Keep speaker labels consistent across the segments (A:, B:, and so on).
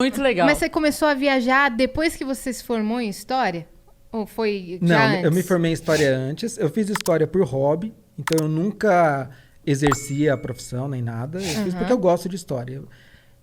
A: Muito legal.
B: Mas você começou a viajar depois que você se formou em História? Ou foi já
C: Não,
B: antes?
C: eu me formei em História antes. Eu fiz História por hobby, então eu nunca exercia a profissão nem nada. Eu fiz porque eu gosto de História.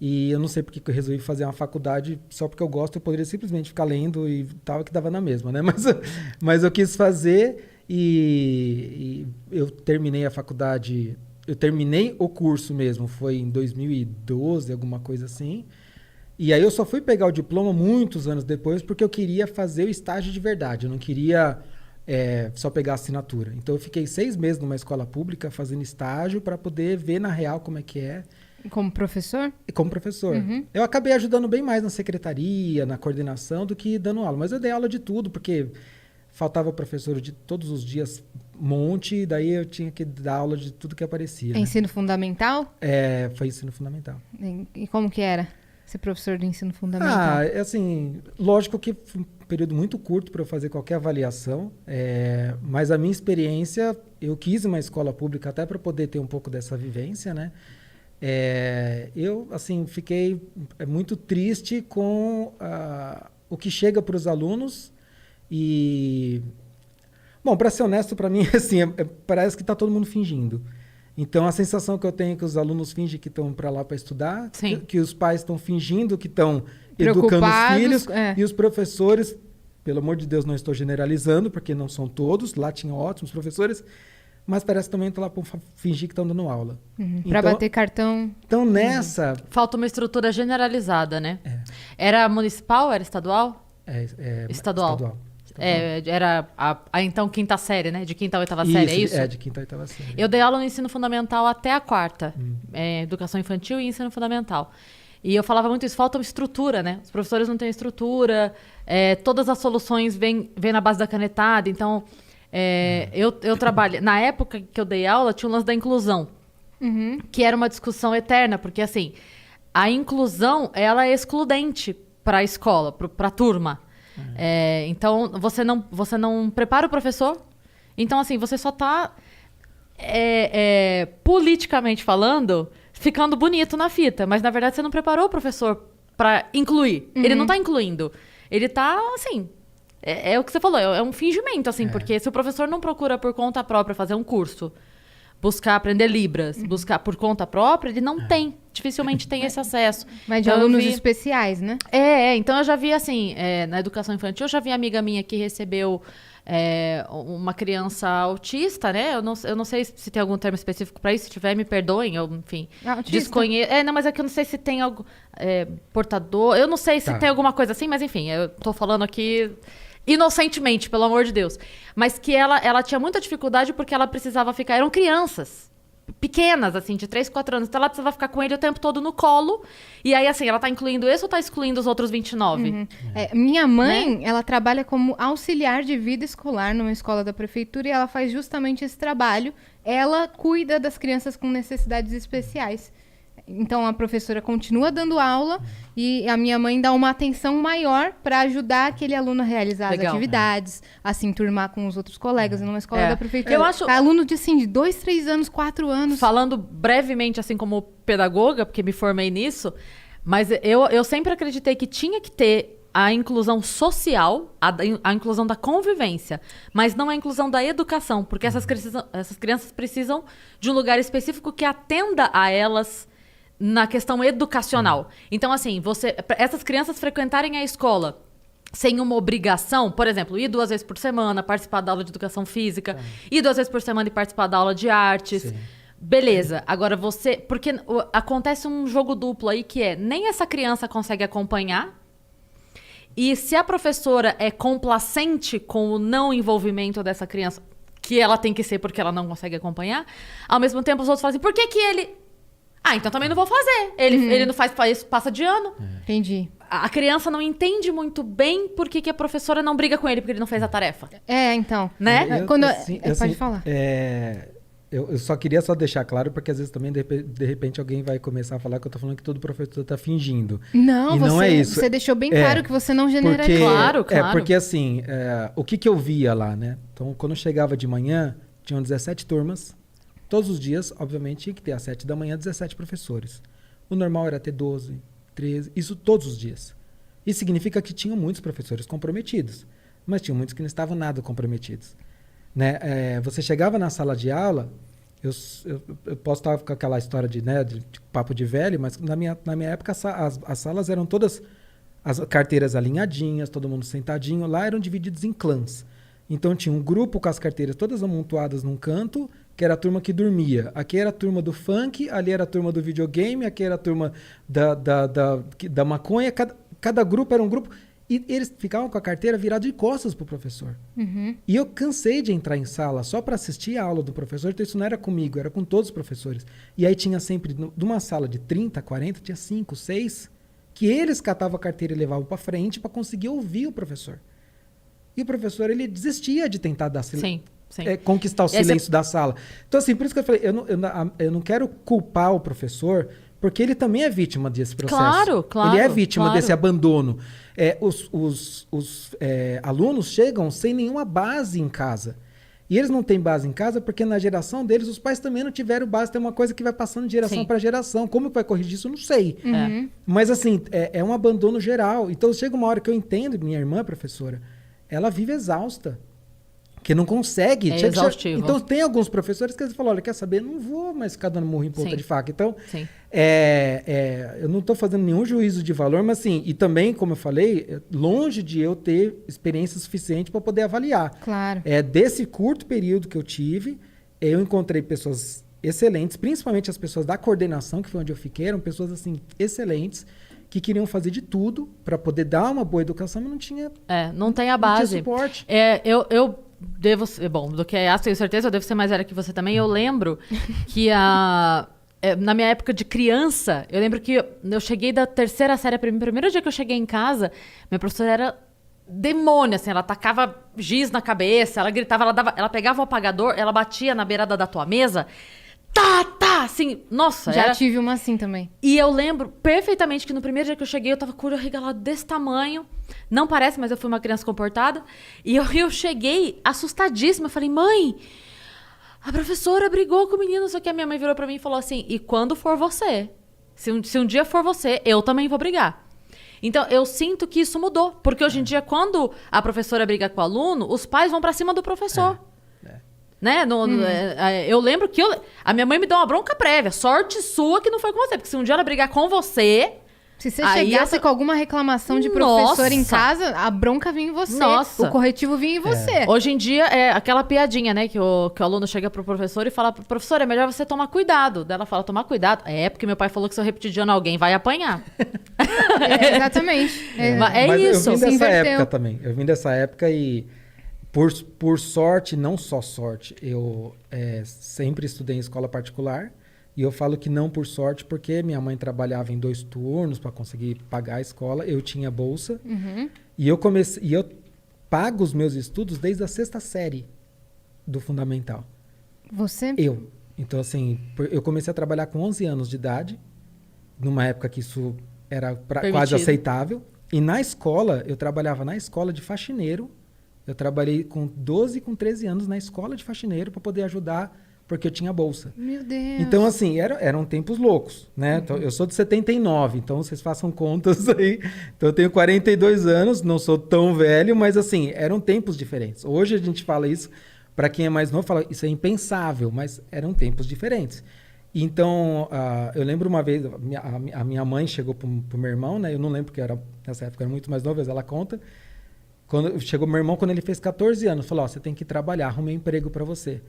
C: E eu não sei porque que eu resolvi fazer uma faculdade só porque eu gosto. Eu poderia simplesmente ficar lendo e tal, que dava na mesma, né? Mas eu quis fazer e eu terminei a faculdade. Eu terminei o curso mesmo, foi em 2012, alguma coisa assim. E aí eu só fui pegar o diploma muitos anos depois porque eu queria fazer o estágio de verdade. Eu não queria só pegar a assinatura. Então eu fiquei 6 meses numa escola pública fazendo estágio para poder ver na real como é que é.
B: Como professor?
C: E como professor. Eu acabei ajudando bem mais na secretaria, na coordenação, do que dando aula. Mas eu dei aula de tudo, porque faltava professor de todos os dias um monte, e daí eu tinha que dar aula de tudo que aparecia. Né?
B: Ensino fundamental?
C: Foi ensino fundamental.
B: E como que era ser professor de ensino fundamental?
C: Assim, lógico que foi um período muito curto para eu fazer qualquer avaliação, mas a minha experiência, eu quis uma escola pública até para poder ter um pouco dessa vivência, né? Eu, assim, fiquei muito triste com o que chega para os alunos e... Bom, para ser honesto, para mim, assim, parece que está todo mundo fingindo. Então, a sensação que eu tenho é que os alunos fingem que estão para lá para estudar, que os pais estão fingindo que estão educando os filhos, e os professores, pelo amor de Deus, não estou generalizando, porque não são todos, lá tinham ótimos professores, mas parece que também estão lá para fingir que estão dando aula.
B: Para bater cartão.
C: Então, nessa...
A: Falta uma estrutura generalizada, né? Era municipal? Era estadual?
C: Estadual.
A: Era então quinta série, né? De quinta a oitava série, é isso?
C: De quinta a oitava série.
A: Eu dei aula no ensino fundamental até a quarta. Educação infantil e ensino fundamental. E eu falava muito isso, falta uma estrutura, né? Os professores não têm estrutura, todas as soluções vêm na base da canetada. Então, eu trabalho... Na época que eu dei aula, tinha o lance da inclusão, que era uma discussão eterna, porque, assim, a inclusão, ela é excludente para a escola, para a turma. Então, você não prepara o professor. Então, assim, você só está, politicamente falando, ficando bonito na fita. Mas, na verdade, você não preparou o professor para incluir. Ele não está incluindo. Ele está, assim... É o que você falou, é um fingimento, assim. Porque se o professor não procura por conta própria fazer um curso, buscar aprender Libras, buscar por conta própria, ele não tem. Dificilmente tem esse acesso.
B: Mas de
A: então,
B: alunos especiais, né?
A: Então eu já vi, assim, na educação infantil, eu já vi amiga minha que recebeu uma criança autista, né? Eu não sei se tem algum termo específico para isso, se tiver, me perdoem, eu, enfim, desconheço. Não, mas é que eu não sei se tem algo, portador, eu não sei se tem alguma coisa assim, mas enfim, eu tô falando aqui... Inocentemente, pelo amor de Deus. Mas que ela tinha muita dificuldade porque ela precisava ficar... Eram crianças pequenas, assim, de 3, 4 anos. Então, ela precisava ficar com ele o tempo todo no colo. E aí, assim, ela tá incluindo esse ou tá excluindo os outros 29?
B: Minha mãe, ela trabalha como auxiliar de vida escolar numa escola da prefeitura e ela faz justamente esse trabalho. Ela cuida das crianças com necessidades especiais. Então, a professora continua dando aula e a minha mãe dá uma atenção maior para ajudar aquele aluno a realizar as atividades, a se enturmar com os outros colegas numa escola da prefeitura.
A: Eu acho...
B: Aluno de, assim, de 2, 3 anos, 4 anos.
A: Falando brevemente, assim, como pedagoga, porque me formei nisso, mas eu sempre acreditei que tinha que ter a inclusão social, a inclusão da convivência, mas não a inclusão da educação, porque essas crianças precisam de um lugar específico que atenda a elas na questão educacional. Então, assim, essas crianças frequentarem a escola sem uma obrigação, por exemplo, ir 2 vezes por semana, participar da aula de educação física, ir 2 vezes por semana e participar da aula de artes. Sim. Beleza. Agora porque acontece um jogo duplo aí que nem essa criança consegue acompanhar, e se a professora é complacente com o não envolvimento dessa criança, que ela tem que ser porque ela não consegue acompanhar, ao mesmo tempo os outros fazem, por que ele... então também não vou fazer. Ele não faz isso, passa de ano.
B: Entendi.
A: A criança não entende muito bem por que a professora não briga com ele porque ele não fez a tarefa.
B: Então.
A: Né?
B: Pode falar.
C: Eu só queria deixar claro, porque às vezes também, de repente, alguém vai começar a falar que eu tô falando que todo professor tá fingindo.
B: Não,
C: não é isso.
B: Você deixou bem claro que você não generaliza.
A: Claro.
C: Porque assim, o que eu via lá, né? Então, quando eu chegava de manhã, tinham 17 turmas. Todos os dias, obviamente, tinha que ter às 7 da manhã 17 professores. O normal era ter 12, 13, isso todos os dias. Isso significa que tinham muitos professores comprometidos, mas tinham muitos que não estavam nada comprometidos. Né? Você chegava na sala de aula, eu posso estar com aquela história de papo de velho, mas na minha época as salas eram todas, as carteiras alinhadinhas, todo mundo sentadinho, lá eram divididos em clãs. Então tinha um grupo com as carteiras todas amontoadas num canto, que era a turma que dormia. Aqui era a turma do funk, ali era a turma do videogame, aqui era a turma da maconha. Cada grupo era um grupo. E eles ficavam com a carteira virada de costas pro professor.
B: Uhum.
C: E eu cansei de entrar em sala só para assistir a aula do professor, então isso não era comigo, era com todos os professores. E aí tinha sempre, de uma sala de 30, 40, tinha 5, 6, que eles catavam a carteira e levavam para frente para conseguir ouvir o professor. E o professor, ele desistia de tentar dar conquistar o silêncio da sala. Então, assim, por isso que eu falei, eu não quero culpar o professor, porque ele também é vítima desse processo.
A: Claro.
C: Ele é vítima desse abandono. Os alunos chegam sem nenhuma base em casa. E eles não têm base em casa porque na geração deles os pais também não tiveram base. Tem uma coisa que vai passando de geração para geração. Como que vai corrigir isso? Eu não sei.
B: Uhum.
C: Mas assim, é um abandono geral. Então chega uma hora que eu entendo, minha irmã, professora, ela vive exausta. Que não consegue.
A: É exaustivo.
C: Então tem alguns professores que eles falam, olha, quer saber? Não vou mais ficar dando murro em ponta de faca. Então, eu não estou fazendo nenhum juízo de valor, mas assim, e também, como eu falei, longe de eu ter experiência suficiente para poder avaliar.
B: Claro.
C: Desse curto período que eu tive, eu encontrei pessoas excelentes, principalmente as pessoas da coordenação, que foi onde eu fiquei, eram pessoas assim, excelentes, que queriam fazer de tudo para poder dar uma boa educação, mas não tinha...
A: não tem a base.
C: Não tinha suporte.
A: Eu devo... Bom, do que é tenho certeza, eu devo ser mais velha que você também. Eu lembro que na minha época de criança, eu lembro que eu cheguei da terceira série, primeiro dia que eu cheguei em casa, minha professora era demônio, assim, ela tacava giz na cabeça, ela gritava, ela pegava o apagador, ela batia na beirada da tua mesa, assim, nossa.
B: Já tive uma assim também.
A: E eu lembro perfeitamente que no primeiro dia que eu cheguei, eu tava com o olho arregalado desse tamanho. Não parece, mas eu fui uma criança comportada. E eu cheguei assustadíssima. Eu falei, mãe, a professora brigou com o menino. Só que a minha mãe virou pra mim e falou assim, e quando for você? Se um dia for você, eu também vou brigar. Então, eu sinto que isso mudou. Porque hoje em dia, quando a professora briga com o aluno, os pais vão pra cima do professor. Né? Eu lembro que a minha mãe me deu uma bronca prévia. Sorte sua que não foi com você. Porque se um dia ela brigar com você...
B: Se você chegasse com alguma reclamação de professor em casa, a bronca vinha em você.
A: Nossa.
B: O corretivo vinha em você.
A: Hoje em dia, é aquela piadinha, né? Que o aluno chega pro professor e fala, professor, é melhor você tomar cuidado. Daí ela fala, tomar cuidado? Porque meu pai falou que se eu repetir de ano alguém vai apanhar.
B: Exatamente.
A: Mas isso.
C: Eu vim dessa época também. Eu vim dessa época e... Por sorte, não só sorte, eu sempre estudei em escola particular e eu falo que não por sorte porque minha mãe trabalhava em 2 turnos para conseguir pagar a escola, eu tinha bolsa e eu pago os meus estudos desde a 6ª série do fundamental.
B: Você?
C: Eu. Então, assim, eu comecei a trabalhar com 11 anos de idade, numa época que isso era quase aceitável, e na escola, eu trabalhava na escola de faxineiro. Eu trabalhei com 12 e com 13 anos na escola de faxineiro para poder ajudar, porque eu tinha bolsa.
B: Meu Deus.
C: Então, assim, eram tempos loucos, né? Então, eu sou de 79, então vocês façam contas aí. Então, eu tenho 42 anos, não sou tão velho, mas, assim, eram tempos diferentes. Hoje a gente fala isso, para quem é mais novo, fala isso é impensável, mas eram tempos diferentes. Então, eu lembro uma vez, a minha mãe chegou pro meu irmão, né? Eu não lembro, porque nessa época era muito mais novo, mas ela conta. Chegou meu irmão quando ele fez 14 anos, falou, você tem que trabalhar, arrumei um emprego para você.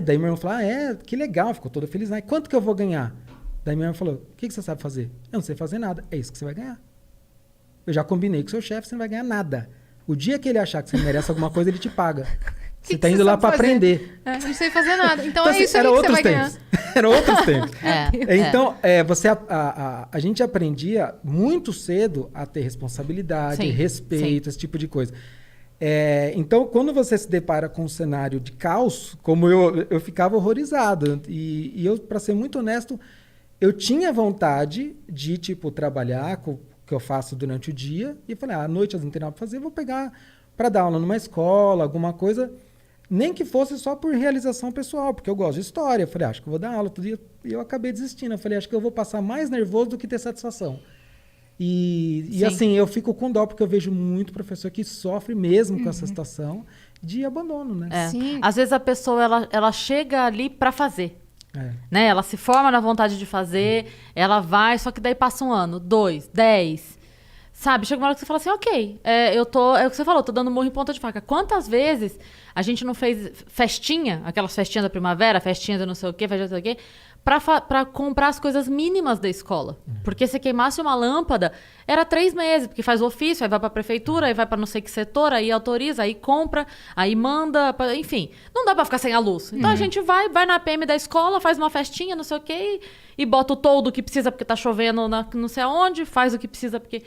C: Daí meu irmão falou, que legal, ficou todo feliz. Quanto que eu vou ganhar? Daí meu irmão falou, o que você sabe fazer? Eu não sei fazer nada, é isso que você vai ganhar. Eu já combinei com o seu chefe, você não vai ganhar nada. O dia que ele achar que você merece alguma coisa, ele te paga. Você está indo lá para aprender.
B: Não sei fazer nada. Então
C: assim,
B: isso aí que você vai ganhar.
C: Eram outros tempos. Então, a gente aprendia muito cedo a ter responsabilidade, respeito, esse tipo de coisa. Então, quando você se depara com um cenário de caos, como eu ficava horrorizado. E eu, para ser muito honesto, eu tinha vontade de, trabalhar com o que eu faço durante o dia. E falei, à noite eu não tenho nada para fazer, vou pegar para dar aula numa escola, alguma coisa... Nem que fosse só por realização pessoal, porque eu gosto de história. Eu falei, acho que eu vou dar aula todo dia. E eu acabei desistindo. Eu falei, acho que eu vou passar mais nervoso do que ter satisfação. E
A: Sim.
C: assim, eu fico com dó, porque eu vejo muito professor que sofre mesmo com essa situação de abandono, né?
A: É.
B: Sim.
A: Às vezes a pessoa, ela chega ali pra fazer.
C: É.
A: Né? Ela se forma na vontade de fazer, ela vai, só que daí passa 1 ano, 2, 10. Sabe? Chega uma hora que você fala assim, ok, é o que você falou, tô dando murro em ponta de faca. Quantas vezes a gente não fez festinha, aquelas festinhas da primavera, festinha de não sei o quê, festinha de não sei o quê, pra comprar as coisas mínimas da escola. Porque se queimasse uma lâmpada, era 3 meses, porque faz o ofício, aí vai pra prefeitura, aí vai pra não sei que setor, aí autoriza, aí compra, aí manda, enfim. Não dá pra ficar sem a luz. Então a gente vai na PM da escola, faz uma festinha, não sei o quê, e bota o toldo que precisa porque tá chovendo não sei aonde, faz o que precisa porque...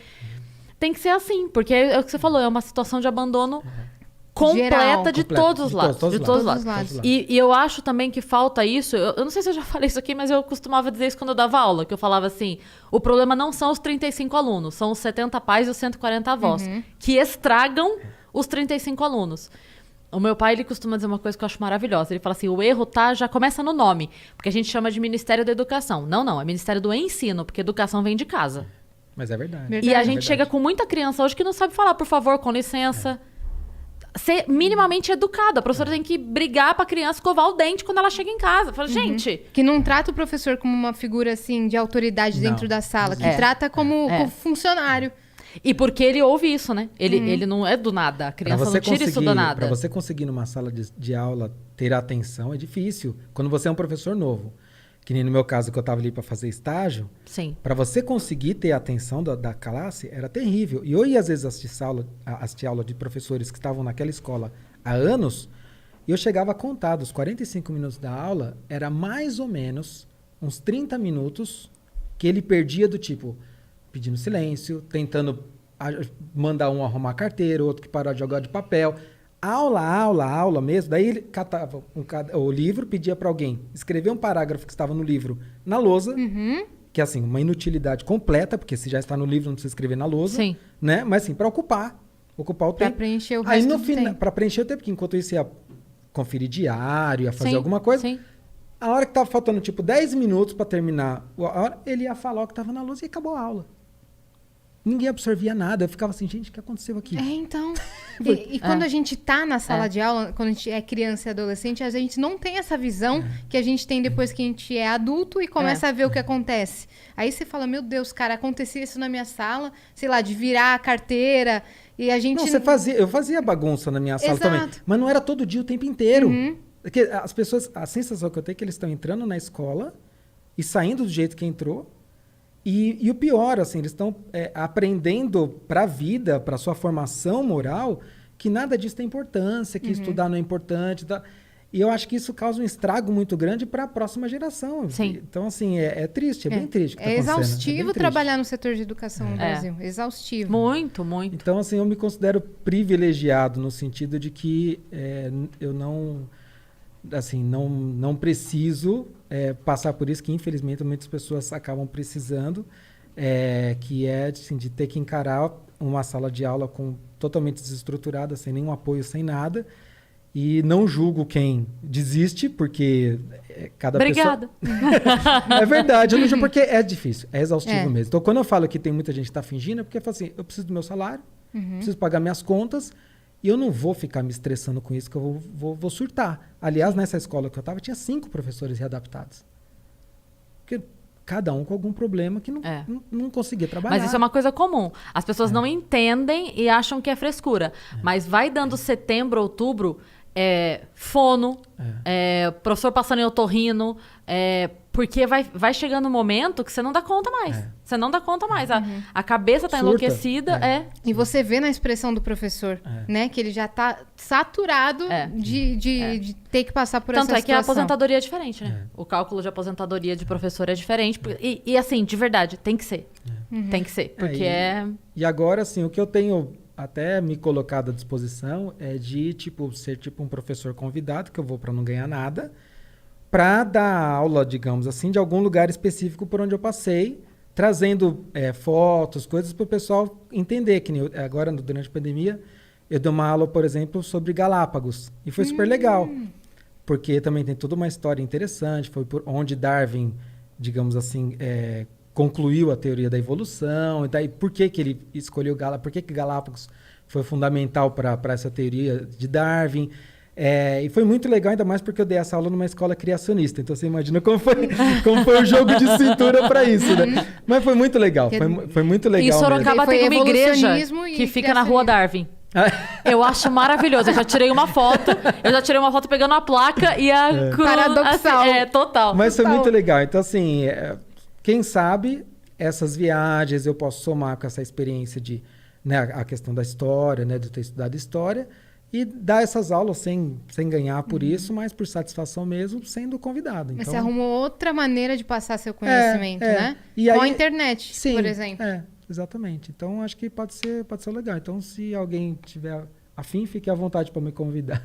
A: Tem que ser assim, porque é o que você falou, é uma situação de abandono completa
B: Geral.
A: de todos os lados. De todos os lados.
B: Todos os lados.
A: E eu acho também que falta isso. Eu não sei se eu já falei isso aqui, mas eu costumava dizer isso quando eu dava aula, que eu falava assim: o problema não são os 35 alunos, são os 70 pais e os 140 avós, que estragam os 35 alunos. O meu pai, ele costuma dizer uma coisa que eu acho maravilhosa. Ele fala assim, o erro já começa no nome, porque a gente chama de Ministério da Educação. Não, é Ministério do Ensino, porque educação vem de casa.
C: Mas é verdade.
B: Verdade.
A: E a
C: É
A: gente
C: verdade.
A: chega com muita criança hoje que não sabe falar, por favor, com licença. Ser minimamente educado. A professora tem que brigar pra criança escovar o dente quando ela chega em casa. Fala, gente,
B: Que não trata o professor como uma figura, assim, de autoridade
C: Não.
B: dentro da sala. Que
A: É.
B: trata como funcionário.
A: e porque ele ouve isso, né? Ele não é do nada. A criança não tira isso do nada.
C: Para você conseguir numa sala de aula ter atenção é difícil. Quando você é um professor novo, que nem no meu caso que eu estava ali para fazer estágio,
A: Sim.
C: para você conseguir ter a atenção da classe era terrível. E eu ia às vezes assistir aula de professores que estavam naquela escola há anos, e eu chegava a contar dos 45 minutos da aula, era mais ou menos uns 30 minutos que ele perdia do tipo pedindo silêncio, tentando mandar um arrumar a carteira, outro que parar de jogar de papel. Aula mesmo. Daí ele catava o livro, pedia para alguém escrever um parágrafo que estava no livro na lousa, que é assim, uma inutilidade completa, porque se já está no livro não precisa escrever na lousa,
A: Sim.
C: né? Mas assim, para ocupar o
B: Pra
C: tempo.
B: preencher o
C: Aí
B: resto
C: no
B: do
C: final,
B: tempo.
C: para preencher o tempo, porque enquanto isso ia conferir diário, ia fazer
A: Sim,
C: alguma coisa,
A: sim.
C: a hora que tava faltando tipo 10 minutos para terminar a hora, ele ia falar o que estava na lousa e acabou a aula. Ninguém absorvia nada. Eu ficava assim, gente, o que aconteceu aqui?
B: É, então. E quando a gente tá na sala de aula, quando a gente é criança e adolescente, a gente não tem essa visão que a gente tem depois que a gente é adulto e começa a ver o que acontece. Aí você fala, meu Deus, cara, acontecia isso na minha sala, sei lá, de virar a carteira e a gente...
C: Não, eu fazia bagunça na minha sala
B: Exato.
C: também. Mas não era todo dia, o tempo inteiro. Porque as pessoas, a sensação que eu tenho é que eles estão entrando na escola e saindo do jeito que entrou. E o pior, assim, eles estão aprendendo para a vida, para sua formação moral, que nada disso tem importância, que estudar não é importante. E eu acho que isso causa um estrago muito grande para a próxima geração.
A: Sim.
C: Então, assim, é triste, é bem triste. o que tá
B: É
C: acontecendo, bem
B: exaustivo
C: triste.
B: trabalhar no setor de educação no Brasil. Exaustivo.
A: Muito, muito.
C: Então, assim, eu me considero privilegiado no sentido de que eu não, assim, não preciso passar por isso, que infelizmente muitas pessoas acabam precisando, que é assim, de ter que encarar uma sala de aula totalmente desestruturada, sem nenhum apoio, sem nada. E não julgo quem desiste, porque cada
A: Obrigada.
C: pessoa... É verdade, eu não julgo porque é difícil, é exaustivo
B: É.
C: mesmo. Então, quando eu falo que tem muita gente que está fingindo, é porque eu falo assim, eu preciso do meu salário, preciso pagar minhas contas, e eu não vou ficar me estressando com isso, que eu vou surtar. Aliás, nessa escola que eu estava, tinha 5 professores readaptados. Porque cada um com algum problema que não conseguia trabalhar.
A: Mas isso é uma coisa comum. As pessoas não entendem e acham que é frescura. Mas vai dando setembro, outubro, fono, professor passando em otorrino, porque vai chegando um momento que você não dá conta mais. Você não dá conta mais. A cabeça tá
C: Surta.
A: enlouquecida.
B: E você vê na expressão do professor, né? Que ele já tá saturado de ter que passar por
A: Tanto
B: essa
A: é que a
B: situação.
A: aposentadoria é diferente, né? O cálculo de aposentadoria de professor é diferente. E assim, de verdade, tem que ser. Tem que ser. Porque
C: E agora, assim, o que eu tenho até me colocado à disposição é de ser um professor convidado, que eu vou para não ganhar nada, para dar aula, digamos assim, de algum lugar específico por onde eu passei, trazendo fotos, coisas para o pessoal entender. Que nem agora, durante a pandemia, eu dei uma aula, por exemplo, sobre Galápagos. E foi super legal, porque também tem toda uma história interessante. Foi por onde Darwin, digamos assim, concluiu a teoria da evolução, e daí por que ele escolheu Galápagos, por que Galápagos foi fundamental para essa teoria de Darwin. E foi muito legal, ainda mais porque eu dei essa aula numa escola criacionista. Então você imagina como foi o jogo de cintura para isso, né? Mas foi muito legal, foi muito legal.
A: Em Sorocaba tem uma igreja que fica na Rua Darwin. Eu acho maravilhoso. Eu já tirei uma foto pegando a placa e a cruz.
B: Paradoxal.
A: Assim, total.
C: Mas foi muito legal. Então, assim, quem sabe essas viagens eu posso somar com essa experiência de, né, a questão da história, né, de ter estudado história, e dar essas aulas sem ganhar por isso, mas por satisfação mesmo, sendo convidado.
B: Mas
C: então,
B: você arrumou outra maneira de passar seu conhecimento, né?
C: E
B: Com
C: aí,
B: a internet,
C: sim,
B: por exemplo.
C: Exatamente. Então, acho que pode ser legal. Então, se alguém tiver afim, fique à vontade para me convidar.